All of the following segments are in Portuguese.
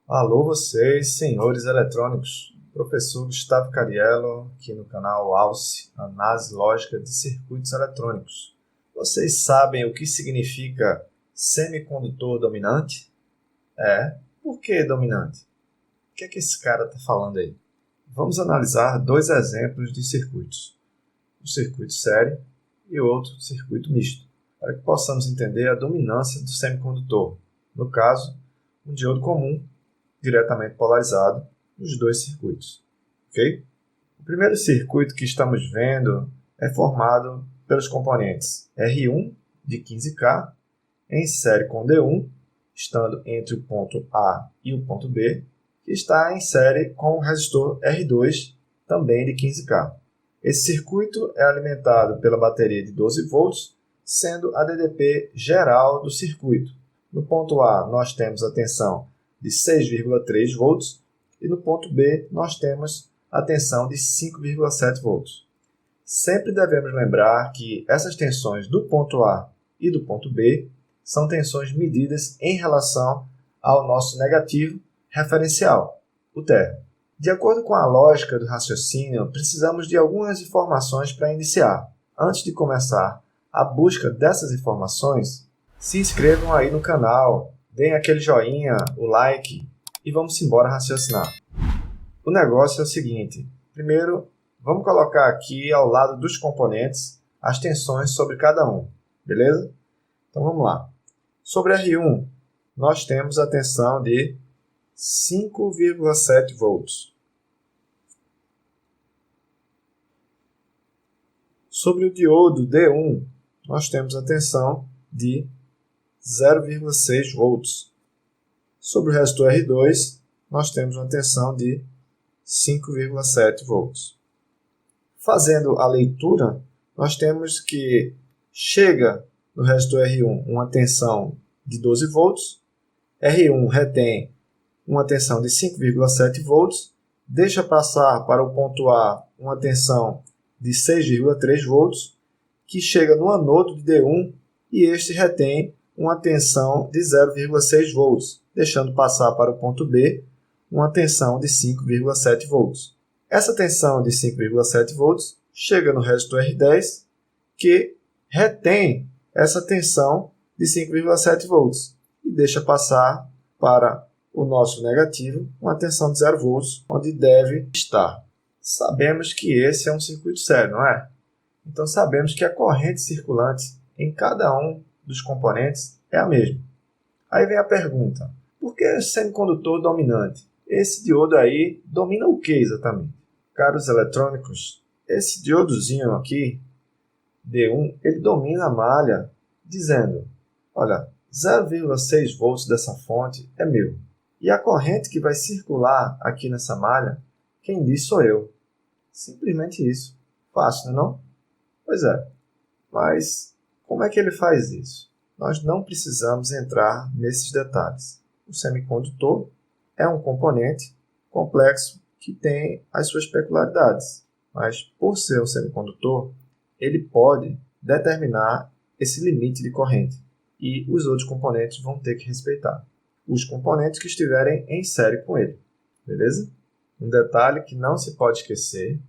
Alô vocês, senhores eletrônicos. Professor Gustavo Cariello, aqui no canal ALCE, Análise Lógica de Circuitos Eletrônicos. Vocês sabem o que significa semicondutor dominante? Por que dominante? O que é que esse cara está falando aí? Vamos analisar dois exemplos de circuitos. Um circuito série e outro circuito misto, para que possamos entender a dominância do semicondutor. No caso, um diodo comum diretamente polarizado nos dois circuitos. Ok? O primeiro circuito que estamos vendo é formado pelos componentes R1 de 15K em série com D1, estando entre o ponto A e o ponto B, que está em série com o resistor R2, também de 15K. Esse circuito é alimentado pela bateria de 12 volts, sendo a DDP geral do circuito. No ponto A, nós temos a tensão de 6,3 volts e no ponto B nós temos a tensão de 5,7 volts. Sempre devemos lembrar que essas tensões do ponto A e do ponto B são tensões medidas em relação ao nosso negativo referencial, o termo. De acordo com a lógica do raciocínio, precisamos de algumas informações para iniciar. Antes de começar a busca dessas informações, se inscrevam aí no canal, deem aquele joinha, o like e vamos embora raciocinar. O negócio é o seguinte: primeiro, vamos colocar aqui ao lado dos componentes as tensões sobre cada um, beleza? Então vamos lá. Sobre R1, nós temos a tensão de 5,7 volts. Sobre o diodo D1, nós temos a tensão de 0,6 volts. Sobre o resistor R2, nós temos uma tensão de 5,7 volts. Fazendo a leitura, nós temos que chega no resistor R1 uma tensão de 12 volts, R1 retém uma tensão de 5,7 volts, deixa passar para o ponto A uma tensão de 6,3 volts, que chega no anodo de D1 e este retém uma tensão de 0,6 volts, deixando passar para o ponto B uma tensão de 5,7 volts. Essa tensão de 5,7 volts chega no resistor R10, que retém essa tensão de 5,7 volts e deixa passar para o nosso negativo uma tensão de 0 volts, onde deve estar. Sabemos que esse é um circuito sério, não é? Então sabemos que a corrente circulante em cada um dos componentes é a mesma. Aí vem a pergunta: por que semicondutor dominante? Esse diodo aí domina o que exatamente? Caros eletrônicos, esse diodozinho aqui, D1, ele domina a malha dizendo: olha, 0,6 volts dessa fonte é meu. E a corrente que vai circular aqui nessa malha, quem diz sou eu. Simplesmente isso. Fácil, não é não? Pois é. Mas como é que ele faz isso? Nós não precisamos entrar nesses detalhes. O semicondutor é um componente complexo que tem as suas peculiaridades. Mas, por ser um semicondutor, ele pode determinar esse limite de corrente. E os outros componentes vão ter que respeitar. Os componentes que estiverem em série com ele. Beleza? Um detalhe que não se pode esquecer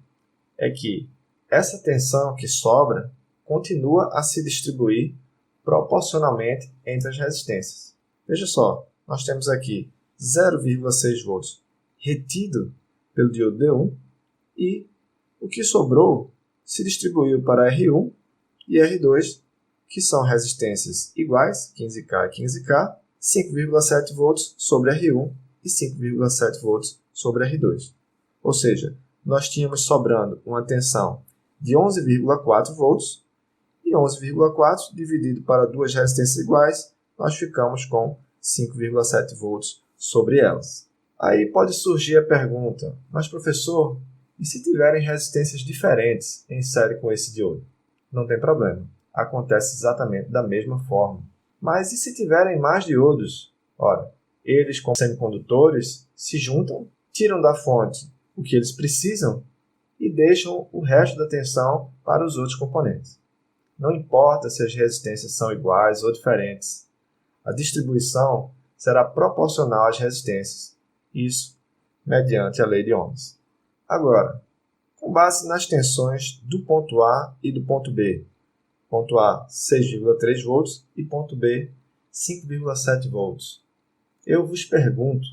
é que essa tensão que sobra continua a se distribuir proporcionalmente entre as resistências. Veja só, nós temos aqui 0,6 volts retido pelo diodo D1 e o que sobrou se distribuiu para R1 e R2, que são resistências iguais, 15K e 15K, 5,7 volts sobre R1 e 5,7 volts sobre R2. Ou seja, nós tínhamos sobrando uma tensão de 11,4 volts e 11,4 dividido para duas resistências iguais, nós ficamos com 5,7 volts sobre elas. Aí pode surgir a pergunta: mas professor, e se tiverem resistências diferentes em série com esse diodo? Não tem problema, acontece exatamente da mesma forma. Mas e se tiverem mais diodos? Ora, eles como semicondutores se juntam, tiram da fonte o que eles precisam e deixam o resto da tensão para os outros componentes. Não importa se as resistências são iguais ou diferentes, a distribuição será proporcional às resistências Isso mediante a lei de Ohms. Agora, com base nas tensões do ponto A e do ponto B, ponto A 6,3 volts e ponto B 5,7 volts, eu vos pergunto,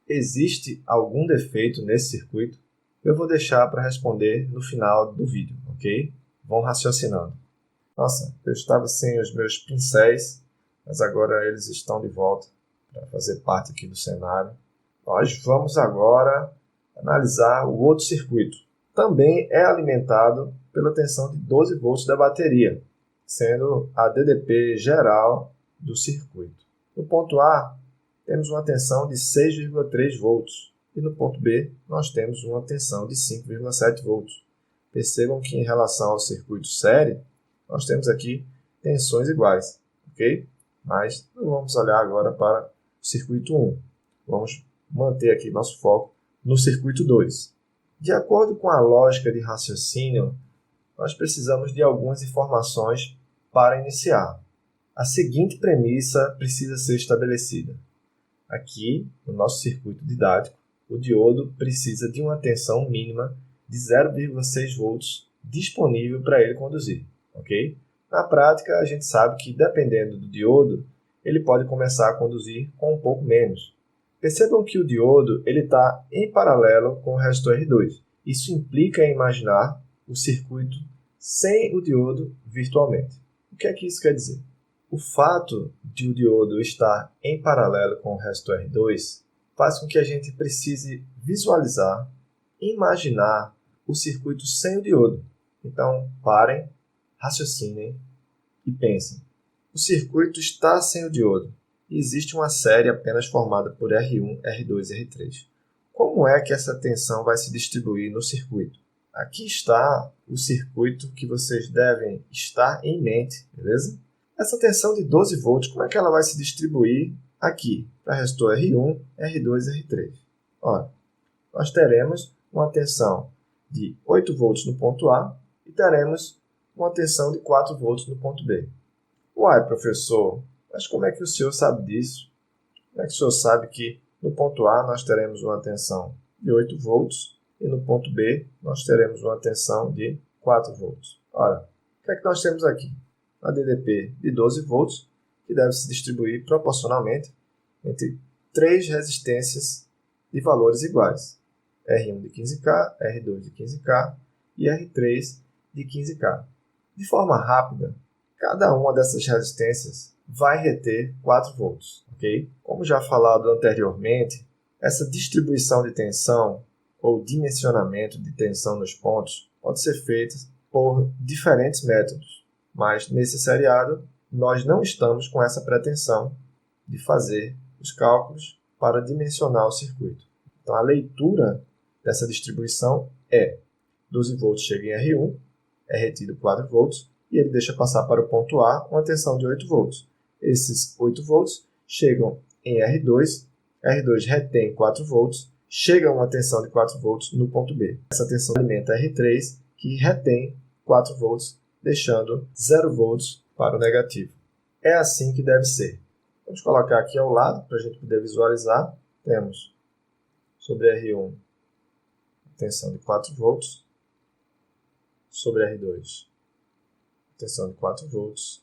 existe algum defeito nesse circuito? Eu vou deixar para responder no final do vídeo, ok? Vão raciocinando. Nossa, eu estava sem os meus pincéis, mas agora eles estão de volta para fazer parte aqui do cenário. Nós vamos agora analisar o outro circuito. Também é alimentado pela tensão de 12 volts da bateria, sendo a DDP geral do circuito. No ponto A, temos uma tensão de 6,3 volts e no ponto B nós temos uma tensão de 5,7 volts. Percebam que em relação ao circuito série, nós temos aqui tensões iguais, ok? Mas não vamos olhar agora para o circuito 1. Vamos manter aqui nosso foco no circuito 2. De acordo com a lógica de raciocínio, nós precisamos de algumas informações para iniciar. A seguinte premissa precisa ser estabelecida. Aqui, no nosso circuito didático, o diodo precisa de uma tensão mínima de 0,6 volts disponível para ele conduzir. Okay? Na prática, a gente sabe que, dependendo do diodo, ele pode começar a conduzir com um pouco menos. Percebam que o diodo está em paralelo com o resistor R2. Isso implica em imaginar o circuito sem o diodo virtualmente. O que é que isso quer dizer? O fato de o diodo estar em paralelo com o resistor R2 faz com que a gente precise visualizar, imaginar o circuito sem o diodo. Então, parem, raciocinem e pensem. O circuito está sem o diodo e existe uma série apenas formada por R1, R2 e R3. Como é que essa tensão vai se distribuir no circuito? Aqui está o circuito que vocês devem estar em mente, beleza? Essa tensão de 12 volts, como é que ela vai se distribuir aqui para resistor R1, R2 e R3? Ora, nós teremos uma tensão de 8 volts no ponto A e teremos uma tensão de 4 volts no ponto B. Uai, professor, mas como é que o senhor sabe disso? Como é que o senhor sabe que no ponto A nós teremos uma tensão de 8 volts e no ponto B nós teremos uma tensão de 4 volts? Ora, o que é que nós temos aqui? Uma DDP de 12 volts que deve se distribuir proporcionalmente entre 3 resistências de valores iguais. R1 de 15K, R2 de 15K e R3 de 15K. De forma rápida, cada uma dessas resistências vai reter 4 volts. Okay? Como já falado anteriormente, essa distribuição de tensão ou dimensionamento de tensão nos pontos pode ser feita por diferentes métodos, mas nesse seriado nós não estamos com essa pretensão de fazer os cálculos para dimensionar o circuito. Então a leitura dessa distribuição é 12 volts chega em R1, é retido 4 volts e ele deixa passar para o ponto A uma tensão de 8 volts. Esses 8 volts chegam em R2, R2 retém 4 volts, chega a uma tensão de 4 volts no ponto B. Essa tensão alimenta R3, que retém 4 volts, deixando 0 volts para o negativo. É assim que deve ser. Vamos colocar aqui ao lado para a gente poder visualizar. Temos sobre R1 tensão de 4 volts, sobre R2 tensão de 4 volts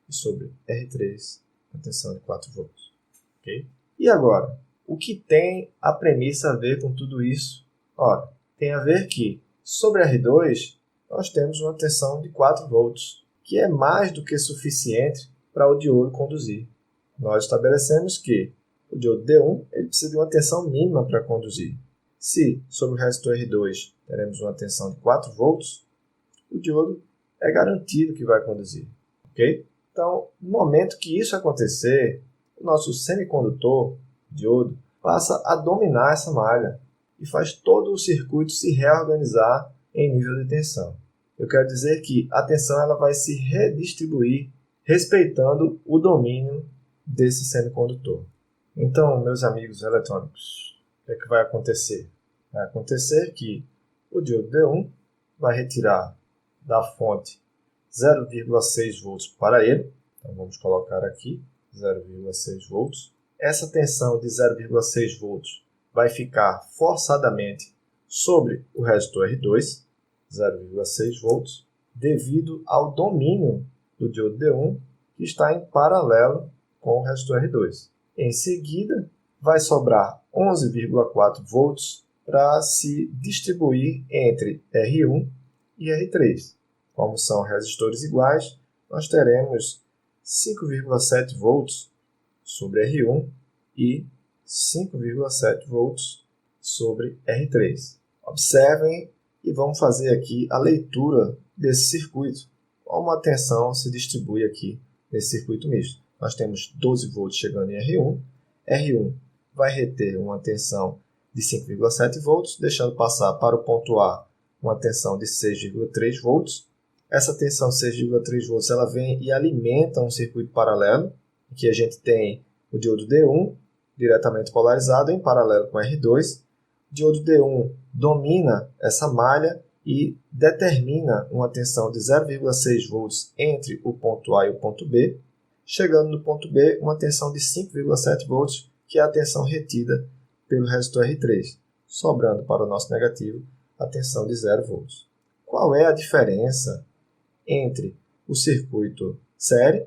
e sobre R3 a tensão de 4 volts. Okay? E agora, o que tem a premissa a ver com tudo isso? Ora, tem a ver que sobre R2 nós temos uma tensão de 4 volts, que é mais do que suficiente para o diodo conduzir. Nós estabelecemos que o diodo D1 ele precisa de uma tensão mínima para conduzir. Se sobre o resistor R2 teremos uma tensão de 4 volts, o diodo é garantido que vai conduzir. Okay? Então, no momento que isso acontecer, o nosso semicondutor, diodo, passa a dominar essa malha e faz todo o circuito se reorganizar em nível de tensão. Eu quero dizer que a tensão ela vai se redistribuir respeitando o domínio desse semicondutor. Então, meus amigos eletrônicos, o que é que vai acontecer? Vai acontecer que o diodo D1 vai retirar da fonte 0,6 volts para ele. Então, vamos colocar aqui 0,6 volts. Essa tensão de 0,6 volts vai ficar forçadamente sobre o resistor R2, 0,6 volts, devido ao domínio do diodo D1, que está em paralelo com o resistor R2. Em seguida, vai sobrar 11,4 volts para se distribuir entre R1 e R3. Como são resistores iguais, nós teremos 5,7 volts sobre R1 e 5,7 volts sobre R3. Observem e vamos fazer aqui a leitura desse circuito. Como a tensão se distribui aqui nesse circuito misto. Nós temos 12 volts chegando em R1. R1 vai reter uma tensão de 5,7 volts, deixando passar para o ponto A uma tensão de 6,3 volts. Essa tensão de 6,3 volts ela vem e alimenta um circuito paralelo, em que a gente tem o diodo D1 diretamente polarizado em paralelo com R2. O diodo D1 domina essa malha e determina uma tensão de 0,6 volts entre o ponto A e o ponto B, chegando no ponto B uma tensão de 5,7 volts, que é a tensão retida pelo resistor R3, sobrando para o nosso negativo a tensão de 0 volts. Qual é a diferença entre o circuito série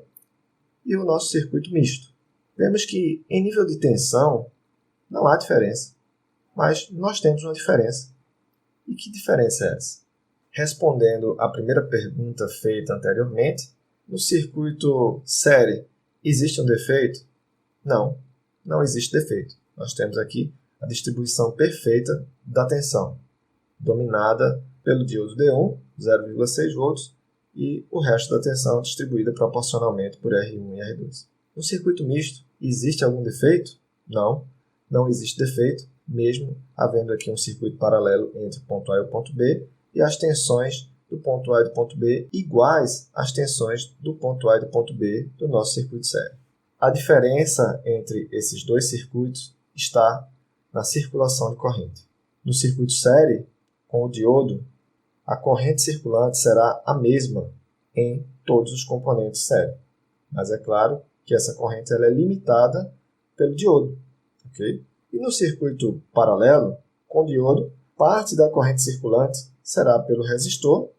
e o nosso circuito misto? Vemos que em nível de tensão não há diferença, mas nós temos uma diferença. E que diferença é essa? Respondendo à primeira pergunta feita anteriormente, no circuito série existe um defeito? Não, não existe defeito. Nós temos aqui a distribuição perfeita da tensão, dominada pelo diodo D1, 0,6 volts, e o resto da tensão distribuída proporcionalmente por R1 e R2. No circuito misto, existe algum defeito? Não, não existe defeito, mesmo havendo aqui um circuito paralelo entre o ponto A e o ponto B, e as tensões do ponto A e do ponto B iguais às tensões do ponto A e do ponto B do nosso circuito série. A diferença entre esses dois circuitos está na circulação de corrente. No circuito série, com o diodo, a corrente circulante será a mesma em todos os componentes série. Mas é claro que essa corrente ela é limitada pelo diodo. Okay? E no circuito paralelo, com diodo, parte da corrente circulante será pelo resistor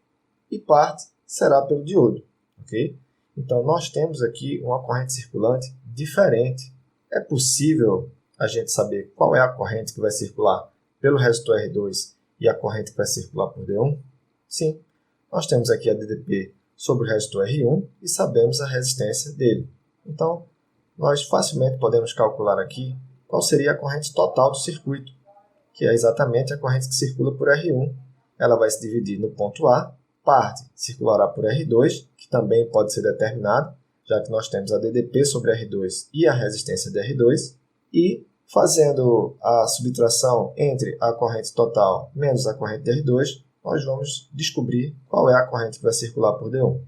e parte será pelo diodo. Okay? Então, nós temos aqui uma corrente circulante diferente. É possível a gente saber qual é a corrente que vai circular pelo resistor R2 e a corrente que vai circular por D1? Sim, nós temos aqui a DDP sobre o resistor R1 e sabemos a resistência dele. Então, nós facilmente podemos calcular aqui qual seria a corrente total do circuito, que é exatamente a corrente que circula por R1. Ela vai se dividir no ponto A, parte circulará por R2, que também pode ser determinado, já que nós temos a DDP sobre R2 e a resistência de R2, e fazendo a subtração entre a corrente total menos a corrente de R2, nós vamos descobrir qual é a corrente que vai circular por D1.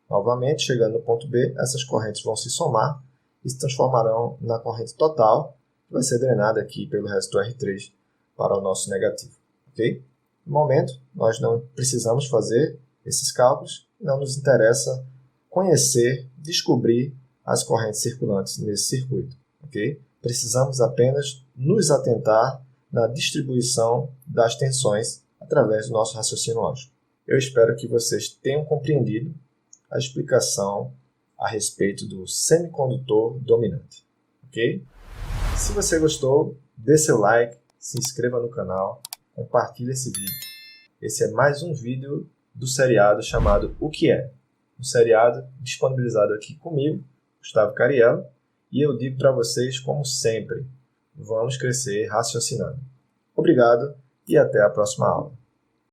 Novamente, chegando no ponto B, essas correntes vão se somar e se transformarão na corrente total, que vai ser drenada aqui pelo resistor R3 para o nosso negativo. Okay? No momento, nós não precisamos fazer esses cálculos, não nos interessa conhecer, descobrir as correntes circulantes nesse circuito. Okay? Precisamos apenas nos atentar na distribuição das tensões através do nosso raciocínio lógico. Eu espero que vocês tenham compreendido a explicação a respeito do semicondutor dominante. Ok? Se você gostou, dê seu like, se inscreva no canal, compartilhe esse vídeo. Esse é mais um vídeo do seriado chamado O Que É? Um seriado disponibilizado aqui comigo, Gustavo Cariello, e eu digo para vocês, como sempre, vamos crescer raciocinando. Obrigado e até a próxima aula.